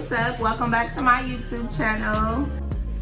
what's up? Welcome back to my YouTube channel.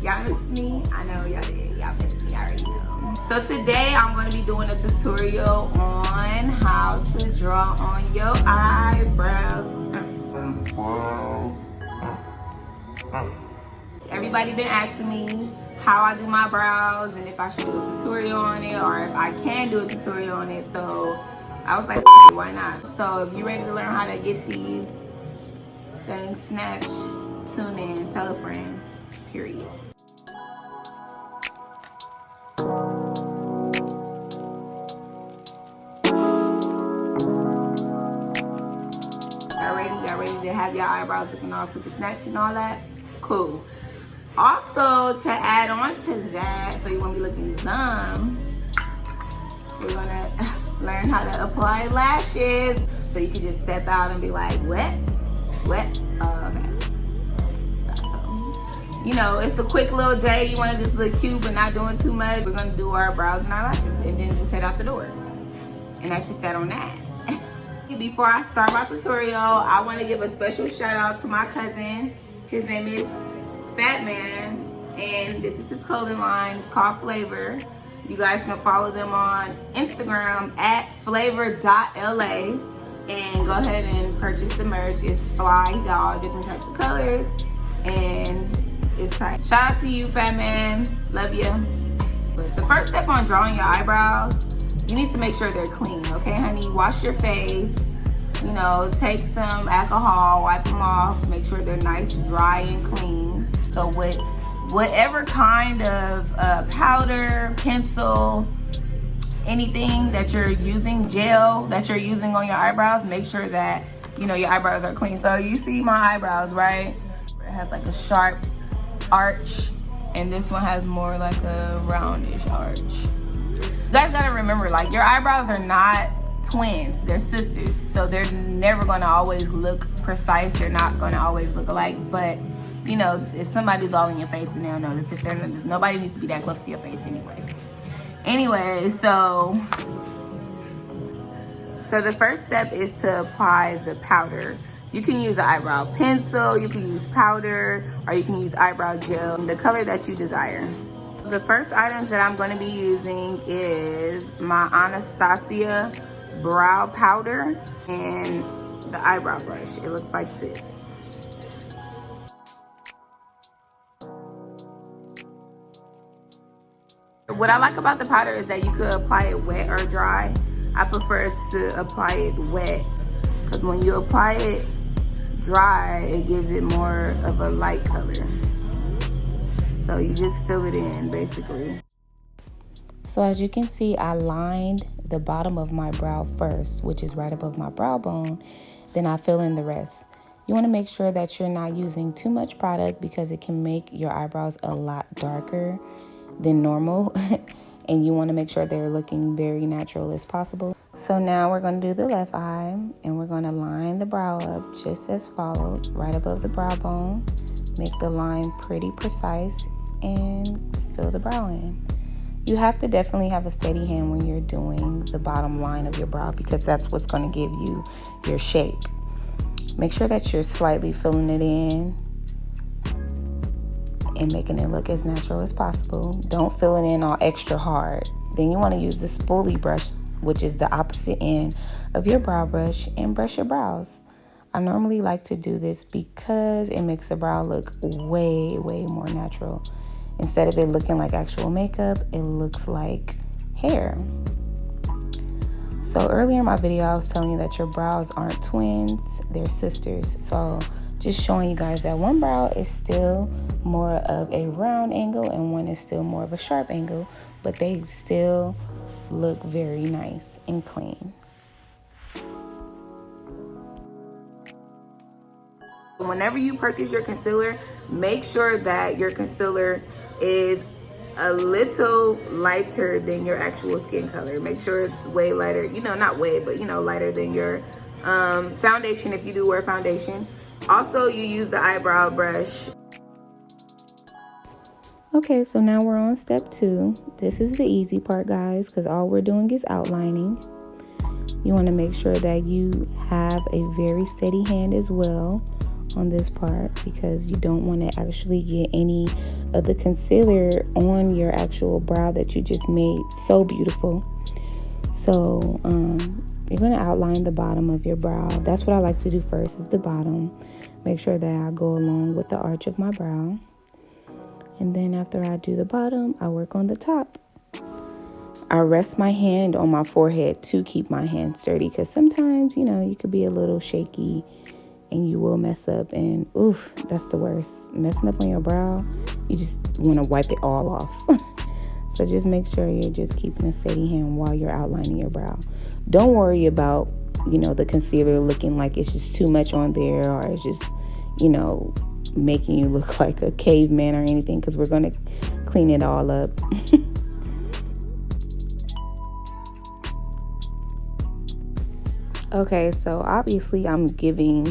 Y'all missed me? I know y'all did. Y'all missed me, I already know. So today I'm going to be doing a tutorial on how to draw on your eyebrows. Everybody been asking me how I do my brows and if I should do a tutorial on it or if I can do a tutorial on it. So I was like, why not? So if you're ready to learn how to get these things snatched, tune in, tell a friend, period. Y'all ready to have your eyebrows looking all super snatched and all that? Cool. Also, to add on to that, so you won't be looking dumb, we're gonna learn how to apply lashes. So you can just step out and be like, wet. Oh, okay. So, you know, it's a quick little day. You want to just look cute but not doing too much. We're gonna do our brows and our lashes and then just head out the door. And that's just that on that. Before I start my tutorial, I want to give a special shout out to my cousin. His name is Fat Man, and this is his clothing line. It's called Flavor. You guys can follow them on Instagram at flavor.la and go ahead and purchase the merch. It's fly. He got all different types of colors and it's tight. Shout out to you, Fat Man. Love you. But the first step on drawing your eyebrows, you need to make sure they're clean, okay, honey? Wash your face, you know, take some alcohol, wipe them off, make sure they're nice, dry, and clean. So with whatever kind of powder, pencil, anything that you're using, gel that you're using on your eyebrows, make sure that, you know, your eyebrows are clean. So you see my eyebrows, right? It has like a sharp arch, and this one has more like a roundish arch. You guys gotta remember, like, your eyebrows are not twins, they're sisters. So they're never gonna always look precise. They're not gonna always look alike. But, you know, if somebody's all in your face, then they'll notice. If they're nobody needs to be that close to your face anyway. So the first step is to apply the powder. You can use an eyebrow pencil, you can use powder, or you can use eyebrow gel, the color that you desire. The first items that I'm going to be using is my Anastasia brow powder and the eyebrow brush. It looks like this. What I like about the powder is that you could apply it wet or dry. I prefer to apply it wet because when you apply it dry, it gives it more of a light color. So you just fill it in, basically. So as you can see, I lined the bottom of my brow first, which is right above my brow bone. Then I fill in the rest. You want to make sure that you're not using too much product because it can make your eyebrows a lot darker than normal. And you want to make sure they're looking very natural as possible. So now we're going to do the left eye, and we're going to line the brow up just as followed, right above the brow bone. Make the line pretty precise and fill the brow in. You have to definitely have a steady hand when you're doing the bottom line of your brow because that's what's going to give you your shape. Make sure that you're slightly filling it in and making it look as natural as possible. Don't fill it in all extra hard. Then you want to use the spoolie brush, which is the opposite end of your brow brush, and brush your brows. I normally like to do this because it makes the brow look way more natural. Instead of it looking like actual makeup, it looks like hair. So earlier in my video, I was telling you that your brows aren't twins, they're sisters. So just showing you guys that one brow is still more of a round angle and one is still more of a sharp angle, but they still look very nice and clean. Whenever you purchase your concealer, make sure that your concealer is a little lighter than your actual skin color. Make sure it's way lighter, you know, not way, but you know, lighter than your foundation if you do wear foundation. Also, you use the eyebrow brush. Okay, so now we're on step 2. This is the easy part, guys, because all we're doing is outlining. You want to make sure that you have a very steady hand as well on this part because you don't want to actually get any of the concealer on your actual brow that you just made so beautiful. So you're going to outline the bottom of your brow. That's what I like to do first, is the bottom. Make sure that I go along with the arch of my brow. And then after I do the bottom, I work on the top. I rest my hand on my forehead to keep my hand sturdy because sometimes, you know, you could be a little shaky and you will mess up, and oof, that's the worst. Messing up on your brow, you just want to wipe it all off. So just make sure you're just keeping a steady hand while you're outlining your brow. Don't worry about, you know, the concealer looking like it's just too much on there, or it's just, you know, making you look like a caveman or anything, because we're going to clean it all up. Okay, so obviously I'm giving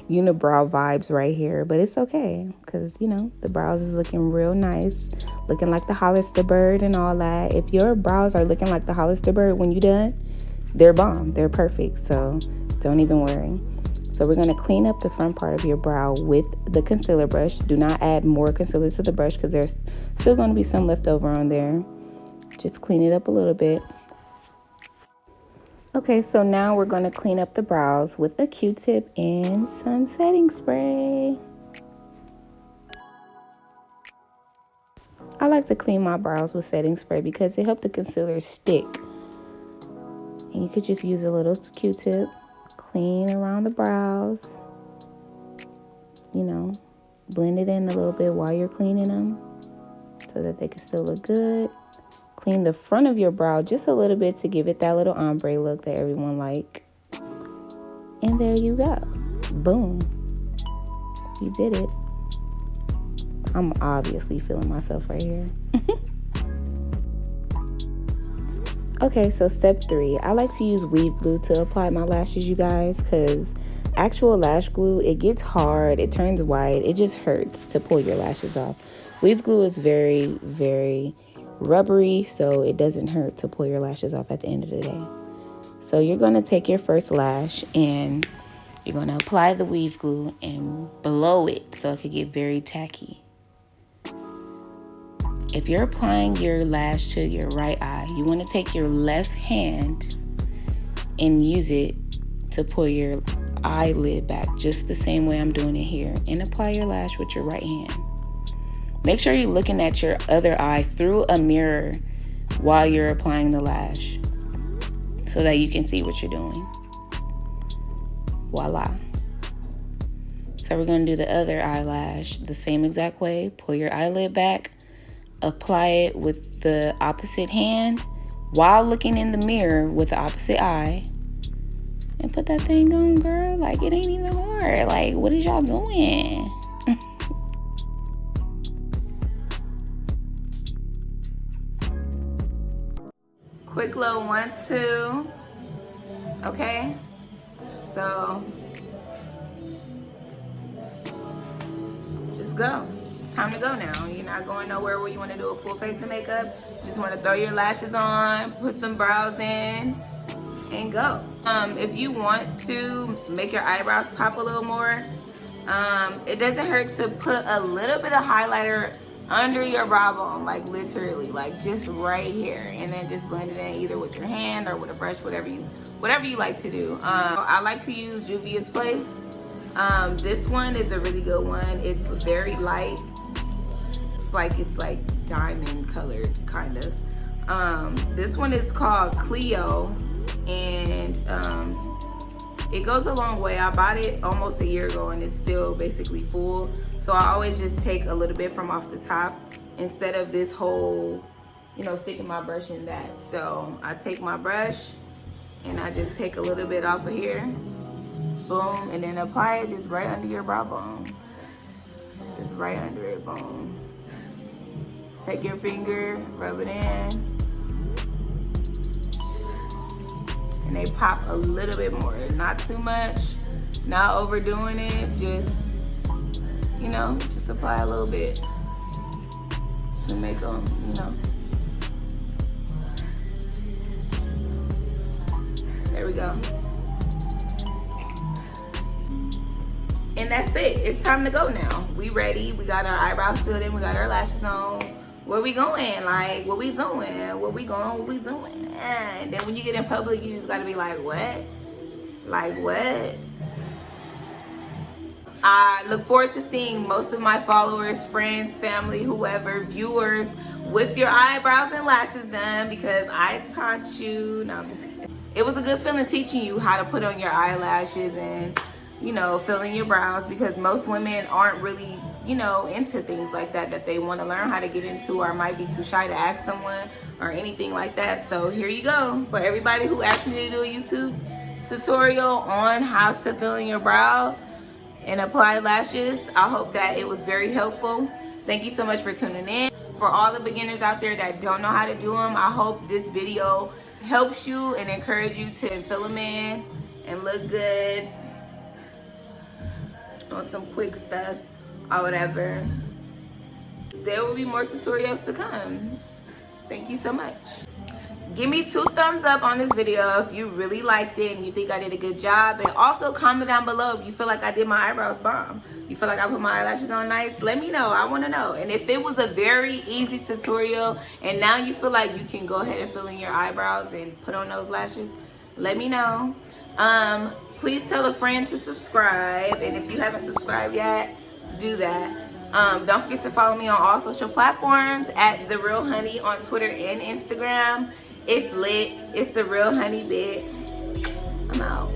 unibrow vibes right here, but it's okay because, you know, the brows is looking real nice, looking like the Hollister bird and all that. If your brows are looking like the Hollister bird when you're done, they're bomb, they're perfect, so don't even worry. So we're going to clean up the front part of your brow with the concealer brush. Do not add more concealer to the brush because there's still going to be some left over on there. Just clean it up a little bit. Okay, so now we're going to clean up the brows with a Q-tip and some setting spray. I like to clean my brows with setting spray because it helps the concealer stick. And you could just use a little Q-tip, clean around the brows. You know, blend it in a little bit while you're cleaning them so that they can still look good. Clean the front of your brow just a little bit to give it that little ombre look that everyone like. And there you go. Boom. You did it. I'm obviously feeling myself right here. Okay, so step 3. I like to use weave glue to apply my lashes, you guys, because actual lash glue, it gets hard, it turns white, it just hurts to pull your lashes off. Weave glue is very, very rubbery, so it doesn't hurt to pull your lashes off at the end of the day. So you're going to take your first lash and you're going to apply the weave glue and blow it so it could get very tacky. If you're applying your lash to your right eye, you want to take your left hand and use it to pull your eyelid back just the same way I'm doing it here, and apply your lash with your right hand. Make sure you're looking at your other eye through a mirror while you're applying the lash so that you can see what you're doing. Voila. So we're going to do the other eyelash the same exact way. Pull your eyelid back, apply it with the opposite hand while looking in the mirror with the opposite eye, and put that thing on, girl. Like, it ain't even hard. Like, what is y'all doing? Quick little 1, 2. Okay, so just go. It's time to go now. You're not going nowhere where you want to do a full face of makeup. You just want to throw your lashes on, put some brows in, and go. If you want to make your eyebrows pop a little more, it doesn't hurt to put a little bit of highlighter under your brow bone, like literally, like just right here, and then just blend it in either with your hand or with a brush, whatever you like to do. I like to use Juvia's Place. This one is a really good one. It's very light. It's like diamond colored, kind of. This one is called Clio, and it goes a long way. I bought it almost a year ago and it's still basically full. So I always just take a little bit from off the top instead of this whole, you know, sticking my brush in that. So I take my brush and I just take a little bit off of here. Boom, and then apply it just right under your brow bone. Just right under it, boom. Take your finger, rub it in. And they pop a little bit more, not too much, not overdoing it, just, you know, just apply a little bit to make them, you know. There we go. And that's it. It's time to go now. We ready. We got our eyebrows filled in. We got our lashes on. Where we going? Like, what we doing? Where we going? What we doing? And then when you get in public, you just gotta be like, what? Like, what? I look forward to seeing most of my followers, friends, family, whoever, viewers, with your eyebrows and lashes done, because I taught you. No, I'm just kidding. It was a good feeling teaching you how to put on your eyelashes and, you know, filling your brows, because most women aren't really, you know, into things like that they want to learn how to get into, or might be too shy to ask someone or anything like that. So here you go. For everybody who asked me to do a YouTube tutorial on how to fill in your brows and apply lashes, I hope that it was very helpful. Thank you so much for tuning in. For all the beginners out there that don't know how to do them, I hope this video helps you and encourage you to fill them in and look good on some quick stuff or whatever. There will be more tutorials to come. Thank you so much. Give me 2 thumbs up on this video if you really liked it and you think I did a good job. And also comment down below if you feel like I did my eyebrows bomb. You feel like I put my eyelashes on nice? Let me know. I want to know. And if it was a very easy tutorial and now you feel like you can go ahead and fill in your eyebrows and put on those lashes, let me know. Please tell a friend to subscribe. And if you haven't subscribed yet, do that. Don't forget to follow me on all social platforms at The Real Honey on Twitter and Instagram. It's lit. It's The Real Honey Bit. I'm out.